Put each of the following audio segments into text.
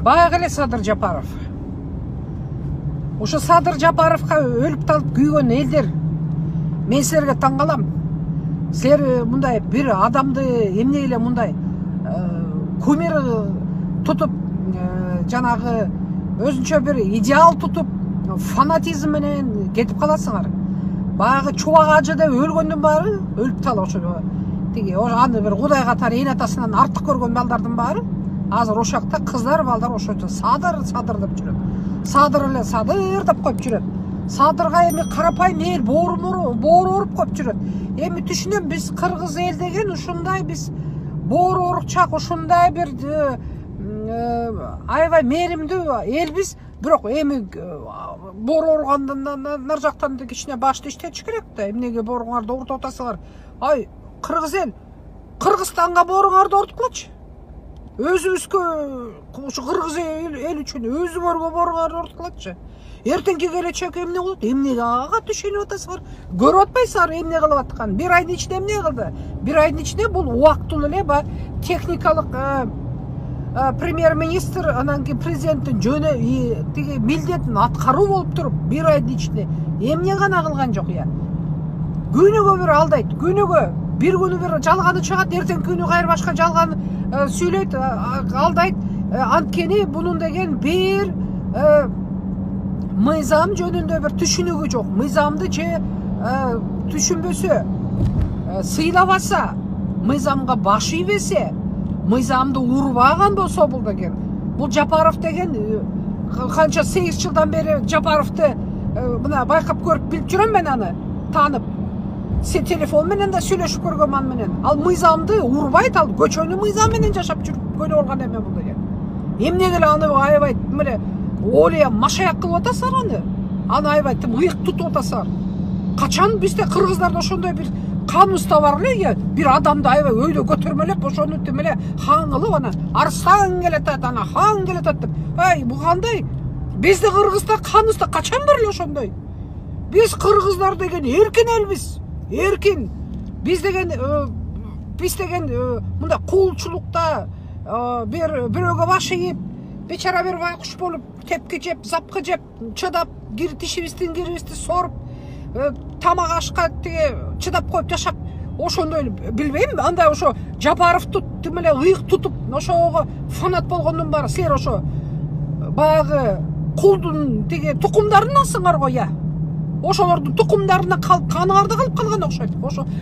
Баягы эле Садыр Жапаров. Ошо Садыр Жапаровка өлүп талып күйгөн элдер, мен силерге таң калам. Силер мындай бир адамды эмне эле мындай кумир тутуп, жанагы өзүнчө бир идеал тутуп, фанатизм менен кетип каласыңар. Баягы чубак ажы деп өлгөндүн баары өлүп талып ошо тиги аны бир кудай катары эне атасынан артык көргөн балдардын баары азыр ошакта кыздар балдар ошочо Садыр деп жүрөт. Садыр эле Садыр деп коюп жүрөт. Садырга эми карапайым эл боору оруп коюп жүрөт. Эми түшүнөм, биз кыргыз эл деген ушундай, биз боору орукчак ушундай бир аябай мээримдүү элбиз. Бирок эми боору оругандан нар жактан да кичине башты иштетиш керек да. Эмнеге бооруңарды оорутуп атасыңар? Ай, кыргыз эл, Кыргызстанга бооруңарды оорутуп өзүбүзгө, ушу кыргыз эл үчүн өзүңөргө бооруңарды оорутуп калачы. Эртеңки келечек эмне болот? Эмнеге ага түшүнүп атасыңар? Көрүп атпайсыңар эмне кылып атканын? Бир айдын ичинде эмне кылды? Бир айдын ичинде бул убактылуу эле техникалык премьер-министр, анан кийин президенттин жөнү тиги милдетин аткаруу болуп туруп, бир айдын ичинде эмне гана кылган жок я. Күнүгө бир алдайт, күнүгө бир күнү бир жалганы чыгат, эртеңки күнү кайра башка жалган сүйлөйт, алдайт. Анткени бунун деген бир мыйзам жөнүндө бир түшүнүгү жок. Мыйзамды же түшүнбөсө, сыйлабаса, мыйзамга баш ийбесе, мыйзамды урбаган болсо бул деген. Бул Жапаров деген канча 8 жылдан бери Жапаровду мына байкап көрүп билип жүрөм мен, аны таанып. Телефон менен да сүйлөшүп көргөм аны менен. Ал мыйзамды урбайт, ал көчөнү мыйзам менен жашап жүрүп көнө болгон эме бул деген. Эмнеге эле аны аябай мына олия машаяк кылып атасыңар аны? Аны аябай ыйык тутуп атасыңар. Качан бизде кыргыздарда ошондой бир камуста бар эле, бир адамды аябай өйдө көтөрмөлөп, ошону эле хаң кылып, ана арстан келатат, ана хаң келатат деп. Ай, бу кандай? Бизде Кыргызда камуста качан бар эле ошондой? Биз кыргыздар деген эркин элбиз. Эркин. Биз деген мындай кулчулукта бирөөгө баш ийип, бечара бир байкуш болуп, тепки жеп, запкы жеп, чыдап, тишибиздин кирибизди соруп, тамак ашка чыдап коюп жашап, ошондой билбейм, андай ошо Жапаровду эле ыйык тутуп, ошого фанат болгондун баары силер ошо баягы кулдун тукумдарынансыңар го я. Ошолордун тукумдарына каныңарды калып калган окшойт.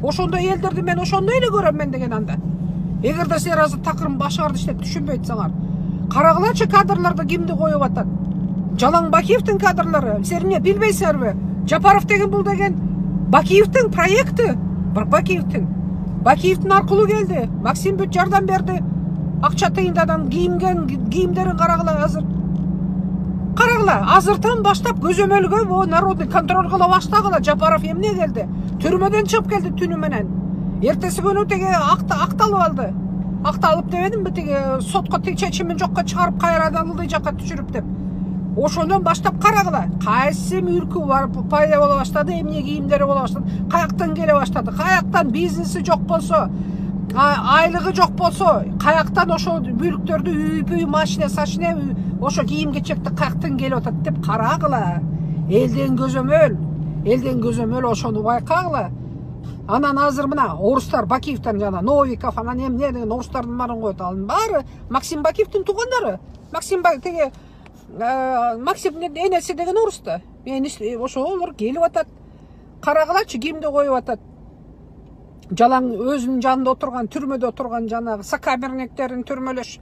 Ошондой элдерди мен ошондой эле көрөм мен деген анда. Эгерде силер азыр такырын башыңарды иштеп түшүнбөйтсаңар, карагылачы кадрларда кимди коюп атат? Жалаң Бакиевдин кадрлары, силер эмне билбейсиңерби? Жапаров деген бул деген Бакиевдин проекти, Бакиевдин аркылуу келди. Максим бүт жардам берди. Акча тыйындадан кийимдерин карагыла азыр. Карагыла, азыртан баштап көзөмөлгө народный контроль кыла баштагыла. Жапаров эмне келди? Түрмөдөн чыгып келди түнү менен. Эртеси күнү акталып алды. Акталып дебедимби, сотко чечимин жокко чыгарып кайрадан ылдый жакка түшүрүп деп. Ошондон баштап карагыла. Кайсы мүлкү бар пайда боло баштады, эмне кийимдери боло баштады, каяктан келе баштады, каяктан бизнеси жок болсо, айлыгы жок болсо, каяктан ошо мүлктөрдү үй машина ошо кийим-кечекти каяктан келип атат деп карагыла. Элден көзөмөл ошону байкагыла. Анан азыр мына орустар, Бакиевден жана Новиков, анан эмне деген орустардын баарын коет. Анын баары Максим Бакиевдин туугандары. Максимдин энеси деген орусда. Ошолор келип атат. Карагылачы кимди коюп атат? Жалаң өзүнүн жанында отурган, түрмөдө отурган жанагы сокамерниктерин түрмөлөш,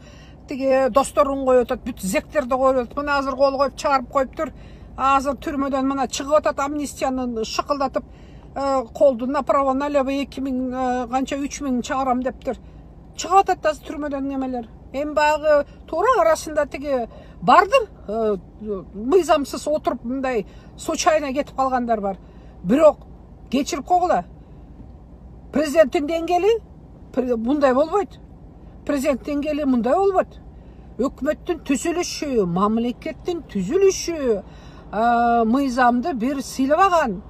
досторун коюп атат, бүт зектерди коюп атат. Мына азыр кол коюп чыгарып коюптур. Азыр түрмөдөн мына чыгып атат, амнистияны шыкылдатып, колду направо налево 2000 канча 3000 чыгарам дептир. Чыгып атат азыр түрмөдөн немелер. Эми баягы туура арасында бардыр, мыйзамсыз отуруп мындай случайно кетип калгандар бар. Бирок кечирип койгула. Президенттин деңгээли мындай болбойт. Президенттин деңгээли мындай болбойт. Өкмөттүн түзүлүшү, мамлекеттин түзүлүшү, мыйзамды бир сыйлабаган.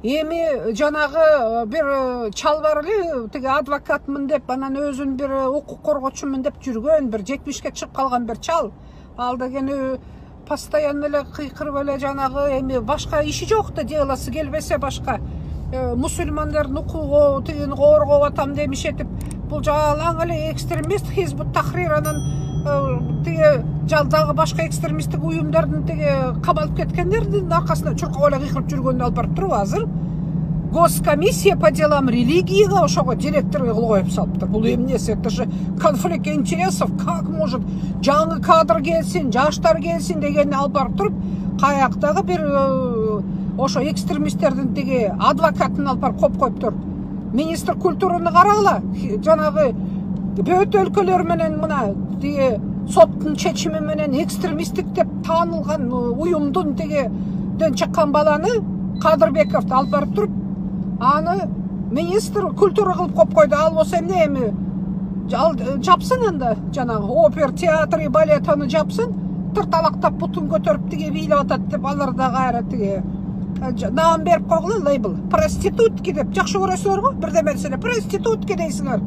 Эми жанагы бир чал бар эле, адвокатмын деп, анан өзүн бир укук коргоочумун деп жүргөн, бир 70ке чыгып калган бир чал. Ал деген постоянно эле кыйкырып эле жанагы эми башка иши жок да делосы келбесе башка мусульмандардын укугу тигини коргоп атам демиш этип бул жалаң эле экстремист Хизбут Тахрир анан тиги дагы башка экстремисттик уюмдардын тиги камалып кеткендердин аркасында чуркап эле кыйкырып жүргөнүн алып барып туруп азыр Госкомиссия по делам религияга ошого директорго кыл коюп салыптыр. Бул эмнеси? Это же конфликт интересов. Как может жаңы кадр келсин, жаштар келсин дегенди алып барып туруп, каяктагы бир ошо экстремисттердин тиги адвокатын алып барып коюптур. Министр культураны карагыла. Жанагы бөт өлкөлөр менен мына тиги соттун чечими менен экстремисттик деп таанылган уюмдун тигиден чыккан баланы Кадырбековду алып барып туруп аны министр культура кылып коюп койду. Ал болсо эмне эми жапсын анда жанагы опер театр и балет аны жапсын, тырталактап бутун көтөрүп тиги бийлеп атат деп алар да кайра тиги наам берип койгула, лейбл проститутки деп жакшы көрөсүңөр го, бирдемесине проститутки дейсиңер.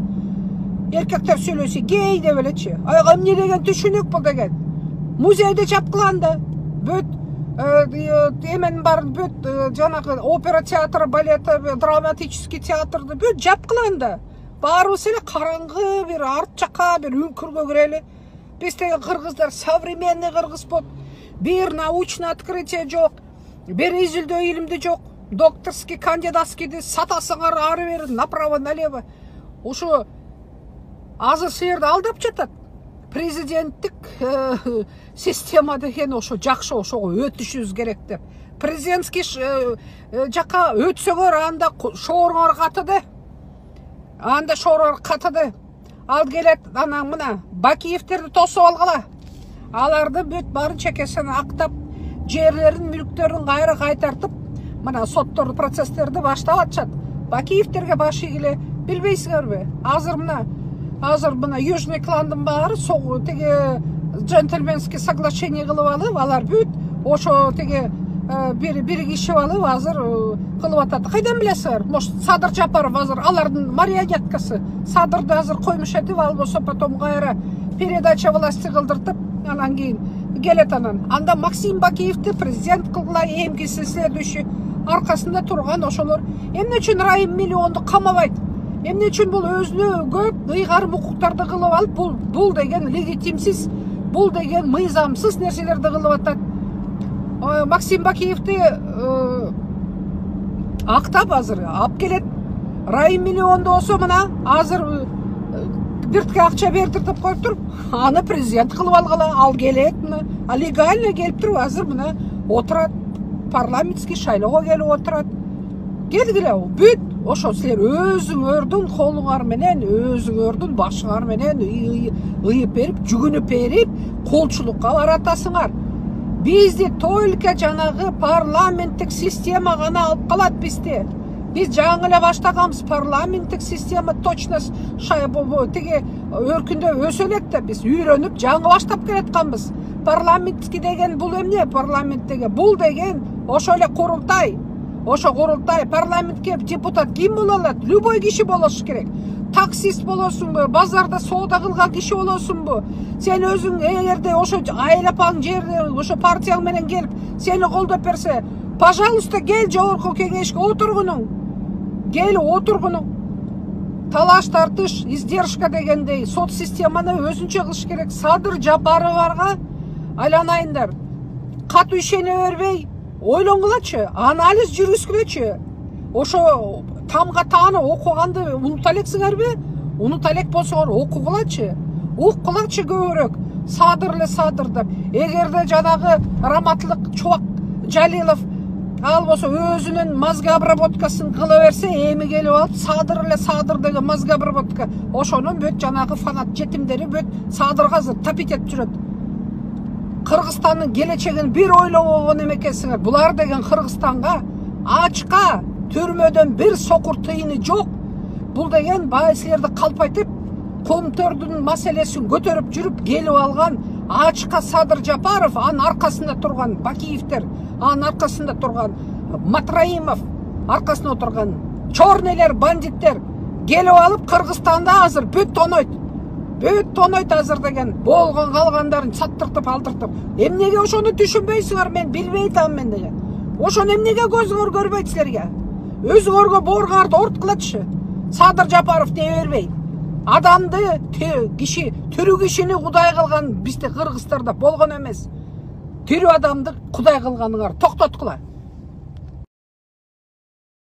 Эркектер сүйлөсө гей деп элечи. Ага эмне деген түшүнүк бул деген. Музейде жапкыланды. Бүт эмен бар бүт жанагы опера театры, балет, драматический театрды бүт жапкыланды. Баарыбыз эле караңгы бир арт жакка бир үңкүргө кирели. Биз деген кыргыздар современный кыргыз болуп, бир научный открытие жок, бир изилдөө илимди жок, докторский, кандидатскийди сатасыңар ары бери направо налево. Ушу азыр силерди алдап жатат. Президенттик система деген ошо жакшы, ошого өтүшүбүз керек деп. Президентский жакка өтсөңөр анда шооруңар катыды. Анда шооруңар катыды. Ал келет анан мына Бакиевтерди тосуп алгыла. Аларды бүт барын чекесин актап, жерлерин, мүлктөрүн кайра кайтартып, мына соттор процесстерди баштап атышат. Бакиевтерге баш ийгиле, билбейсиңерби? Азыр мына Южный кландын баары тиги джентльменский соглашение кылып алып, алар бүт ошо тиги биригишип алып азыр кылып атат. Кайдан билесиңер? Может, Садыр Жапаров азыр алардын марионеткасы. Садырды азыр коймуш этип, ал болсо потом кайра передача власти кылдыртып, анан кийин келет анан. Анда Максим Бакиевди президент кылгыла, эмгиси следующий аркасында турган ошолор эмне үчүн Райым Миллионду камабайт? Эмне үчүн бул өзүнө көп ыйгарым укуктарды кылып алып, бул деген легитимсиз, бул деген мыйзамсыз нерселерди кылып атат. Максим Бакиевди актап азыр алып келет. Райым Миллионду болсо мына азыр биртке акча бердиртип коюп туруп, аны президент кылып алгыла, ал келет мына, легально келип туруп азыр мына отурат, парламентский шайлоого келип отурат. Келгиле, бүт ошо силер өзүңөрдүн колуңар менен, өзүңөрдүн башыңар менен ыйып берип, жүгүнүп берип, колчулукка баратасыңар. Бизди только жанагы парламенттик система гана алып калат бизди. Биз жаңы эле баштаганбыз, парламенттик система точно тиги өркүндө өсө элек да биз үйрөнүп жаңы баштап келатканбыз. Парламенттики деген бул эмне? Парламент деген бул деген ошо эле курултай. Ошо курултай, парламентке депутат ким боло алат? Любой киши болуш керек. Таксист болосуңбу, базарда соода кылган киши болосуңбу? Сен өзүң эгерде ошо айлапаң жерде ошо партияң менен келип, сени колдоп берсе, пожалуйста, кел жогорку кеңешке отургунуң. Кел отургунуң. Талаш тартыш, издержка дегендей сот системаны өзүнчө кылыш керек. Садыр Жапароварга айланайындар. Катуу ишене бербей, ойлоңгулачы, анализ жүргүзгүлөчү. Ошо тамга тааны окуганды унута элексиңерби? Унута элек болсоңор окугулачы. Уккулачы көбүрөөк. Садыр эле садыр деп. Эгерде жанагы Раматлык Чубак Жалилов ал болсо өзүнүн мозга обработкасын кыла берсе, эми келип алып садыр эле садыр деген мозга обработка. Ошонун бүт жанагы фанат жетимдери бүт садырга азыр тапит этип жүрөт. Кыргызстандын келечегин бир ойлобогон эмекенсиңер. Булар деген Кыргызстанга ачка түрмөдөн бир сокур тыйыны жок. Бул деген бай силерди калпайтып, комтөрдүн маселесин көтөрүп жүрүп келип алган ачка Садыр Жапаров, анын аркасында турган Бакиевтер, анын аркасында турган Матраимов, аркасында турган чорнелер, бандиттер келип алып Кыргызстанда азыр бүт тонойт. Бөт тонойт азыр деген болгон калгандарын саттыртып алдыртып. Эмнеге ошону түшүнбөйсүңөр, мен билбей атам мен деген. Ошону эмнеге көзүңөр көрбөйт силерге? Өзүңөргө бооргарды орткулачы. Садыр Жапаров дей бербей. Адамды, киши, түрү кишини кудай кылган бизде Кыргызстарда болгон эмес. Тирүү адамды кудай кылганыңар токтоткула.